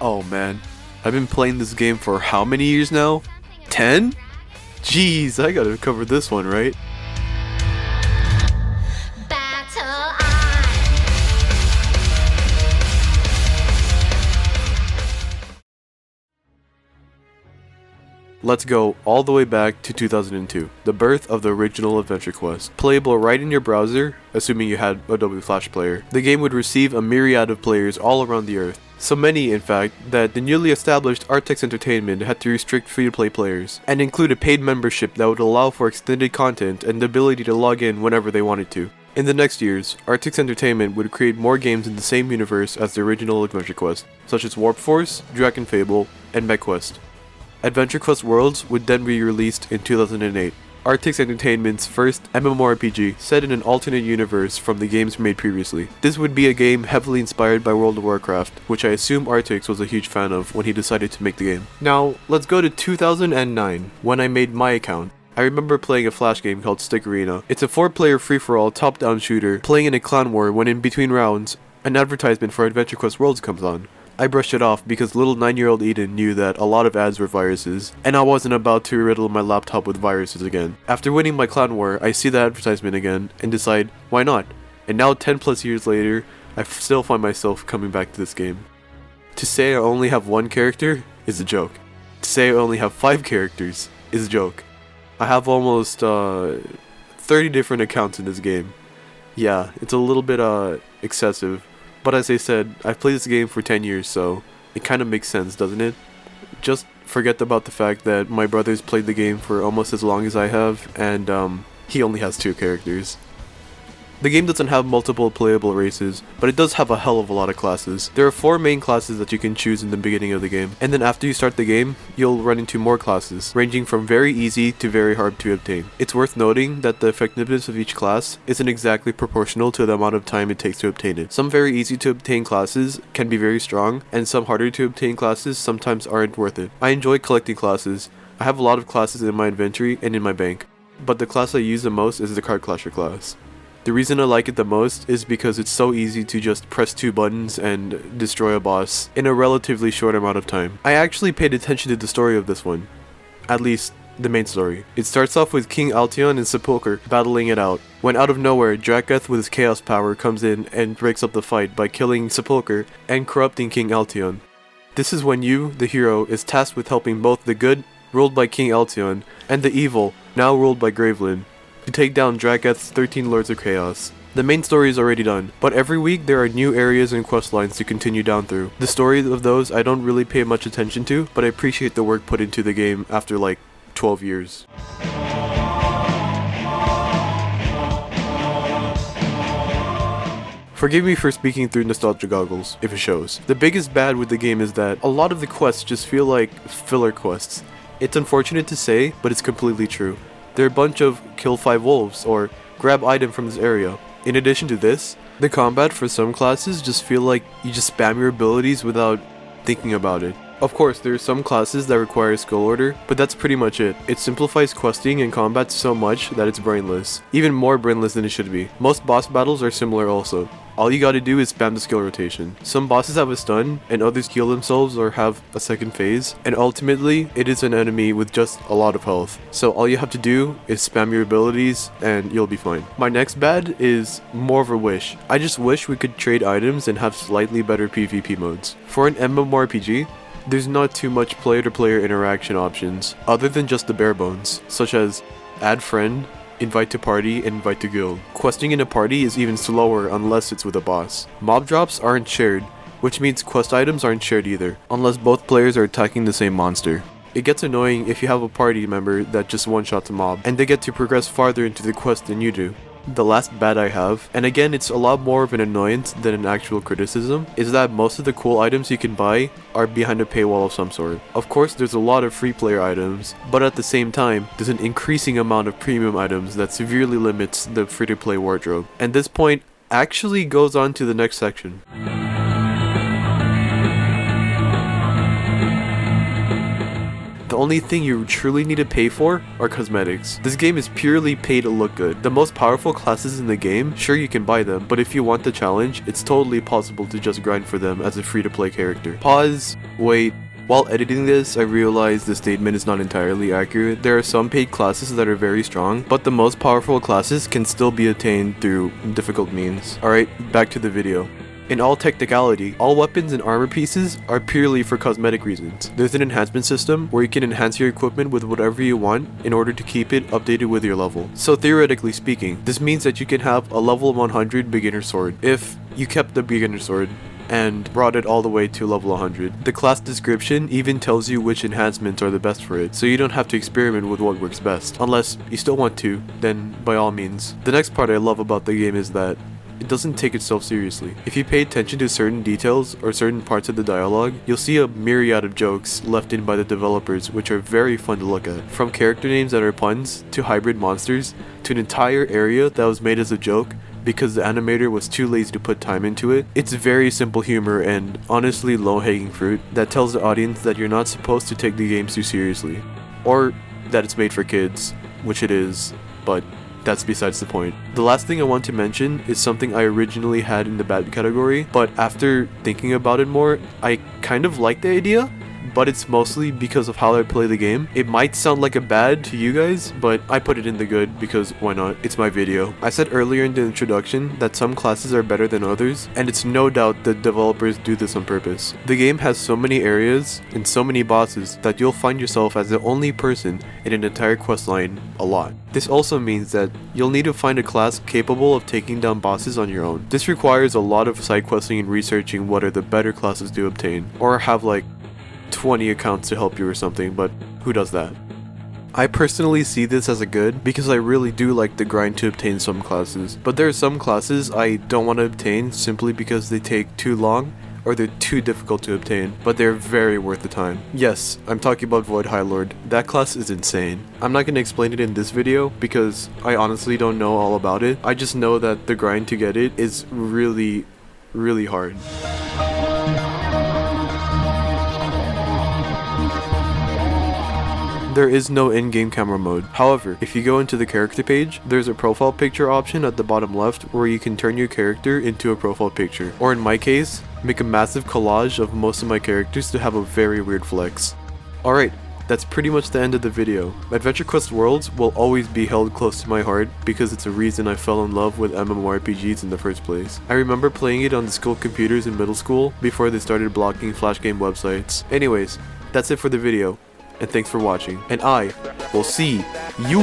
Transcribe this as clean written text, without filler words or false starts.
Oh man, I've been playing this game for how many years now? 10? Jeez, I gotta cover this one, right? Let's go all the way back to 2002, the birth of the original Adventure Quest. Playable right in your browser, assuming you had Adobe Flash Player, the game would receive a myriad of players all around the earth. So many, in fact, that the newly established Artix Entertainment had to restrict free-to-play players, and include a paid membership that would allow for extended content and the ability to log in whenever they wanted to. In the next years, Artix Entertainment would create more games in the same universe as the original Adventure Quest, such as Warp Force, Dragon Fable, and MechQuest. Adventure Quest Worlds would then be released in 2008, Artix Entertainment's first MMORPG set in an alternate universe from the games made previously. This would be a game heavily inspired by World of Warcraft, which I assume Artix was a huge fan of when he decided to make the game. Now, let's go to 2009, when I made my account. I remember playing a Flash game called Stick Arena. It's a 4-player free-for-all top-down shooter, playing in a clan war when in between rounds, an advertisement for Adventure Quest Worlds comes on. I brushed it off because little 9-year-old Eden knew that a lot of ads were viruses, and I wasn't about to riddle my laptop with viruses again. After winning my clan war, I see the advertisement again, and decide, why not? And now 10 plus years later, I still find myself coming back to this game. To say I only have one character is a joke. To say I only have 5 characters is a joke. I have almost 30 different accounts in this game. Yeah, it's a little bit excessive. But as I said, I've played this game for 10 years, so it kind of makes sense, doesn't it? Just forget about the fact that my brother's played the game for almost as long as I have, and he only has 2 characters. The game doesn't have multiple playable races, but it does have a hell of a lot of classes. There are 4 main classes that you can choose in the beginning of the game, and then after you start the game, you'll run into more classes, ranging from very easy to very hard to obtain. It's worth noting that the effectiveness of each class isn't exactly proportional to the amount of time it takes to obtain it. Some very easy to obtain classes can be very strong, and some harder to obtain classes sometimes aren't worth it. I enjoy collecting classes. I have a lot of classes in my inventory and in my bank, but the class I use the most is the Card Clasher class. The reason I like it the most is because it's so easy to just press 2 buttons and destroy a boss in a relatively short amount of time. I actually paid attention to the story of this one. At least, the main story. It starts off with King Altion and Sepulcher battling it out, when out of nowhere, Draketh with his chaos power comes in and breaks up the fight by killing Sepulcher and corrupting King Altion. This is when you, the hero, is tasked with helping both the good, ruled by King Altion, and the evil, now ruled by Gravelyn, to take down Draketh's 13 Lords of Chaos. The main story is already done, but every week there are new areas and quest lines to continue down through. The story of those I don't really pay much attention to, but I appreciate the work put into the game after like 12 years. Forgive me for speaking through nostalgia goggles, if it shows. The biggest bad with the game is that a lot of the quests just feel like filler quests. It's unfortunate to say, but it's completely true. They're a bunch of kill 5 wolves, or grab item from this area. In addition to this, the combat for some classes just feel like you just spam your abilities without thinking about it. Of course, there are some classes that require skill order, but that's pretty much it. It simplifies questing and combat so much that it's brainless. Even more brainless than it should be. Most boss battles are similar also. All you gotta do is spam the skill rotation. Some bosses have a stun, and others heal themselves or have a second phase, and ultimately, it is an enemy with just a lot of health. So all you have to do is spam your abilities, and you'll be fine. My next bad is more of a wish. I just wish we could trade items and have slightly better PvP modes. For an MMORPG, there's not too much player-to-player interaction options, other than just the bare bones, such as add friend, invite to party, and invite to guild. Questing in a party is even slower unless it's with a boss. Mob drops aren't shared, which means quest items aren't shared either, unless both players are attacking the same monster. It gets annoying if you have a party member that just one-shots a mob, and they get to progress farther into the quest than you do. The last bad I have, and again it's a lot more of an annoyance than an actual criticism, is that most of the cool items you can buy are behind a paywall of some sort. Of course there's a lot of free player items, but at the same time there's an increasing amount of premium items that severely limits the free-to-play wardrobe. And this point actually goes on to the next section. The only thing you truly need to pay for are cosmetics. This game is purely pay to look good. The most powerful classes in the game, sure you can buy them, but if you want the challenge, it's totally possible to just grind for them as a free-to-play character. Pause, wait. While editing this, I realized the statement is not entirely accurate. There are some paid classes that are very strong, but the most powerful classes can still be attained through difficult means. Alright, back to the video. In all technicality, all weapons and armor pieces are purely for cosmetic reasons. There's an enhancement system where you can enhance your equipment with whatever you want in order to keep it updated with your level. So theoretically speaking, this means that you can have a level 100 beginner sword if you kept the beginner sword and brought it all the way to level 100. The class description even tells you which enhancements are the best for it, so you don't have to experiment with what works best. Unless you still want to, then by all means. The next part I love about the game is that it doesn't take itself seriously. If you pay attention to certain details or certain parts of the dialogue, you'll see a myriad of jokes left in by the developers which are very fun to look at. From character names that are puns, to hybrid monsters, to an entire area that was made as a joke because the animator was too lazy to put time into it. It's very simple humor and honestly low-hanging fruit that tells the audience that you're not supposed to take the game too seriously. Or that it's made for kids, which it is, but that's besides the point. The last thing I want to mention is something I originally had in the bad category, but after thinking about it more, I kind of like the idea, but it's mostly because of how I play the game. It might sound like a bad to you guys, but I put it in the good because why not? It's my video. I said earlier in the introduction that some classes are better than others, and it's no doubt that developers do this on purpose. The game has so many areas and so many bosses that you'll find yourself as the only person in an entire questline a lot. This also means that you'll need to find a class capable of taking down bosses on your own. This requires a lot of side questing and researching what are the better classes to obtain, or have like 20 accounts to help you or something, but who does that? I personally see this as a good because I really do like the grind to obtain some classes, but there are some classes I don't want to obtain simply because they take too long or they're too difficult to obtain, but they're very worth the time. Yes, I'm talking about Void High Lord. That class is insane. I'm not going to explain it in this video because I honestly don't know all about it. I just know that the grind to get it is really, really hard. There is no in-game camera mode. However, if you go into the character page, there's a profile picture option at the bottom left where you can turn your character into a profile picture. Or in my case, make a massive collage of most of my characters to have a very weird flex. Alright, that's pretty much the end of the video. Adventure Quest Worlds will always be held close to my heart because it's a reason I fell in love with MMORPGs in the first place. I remember playing it on the school computers in middle school before they started blocking flash game websites. Anyways, that's it for the video. And thanks for watching, and I will see you.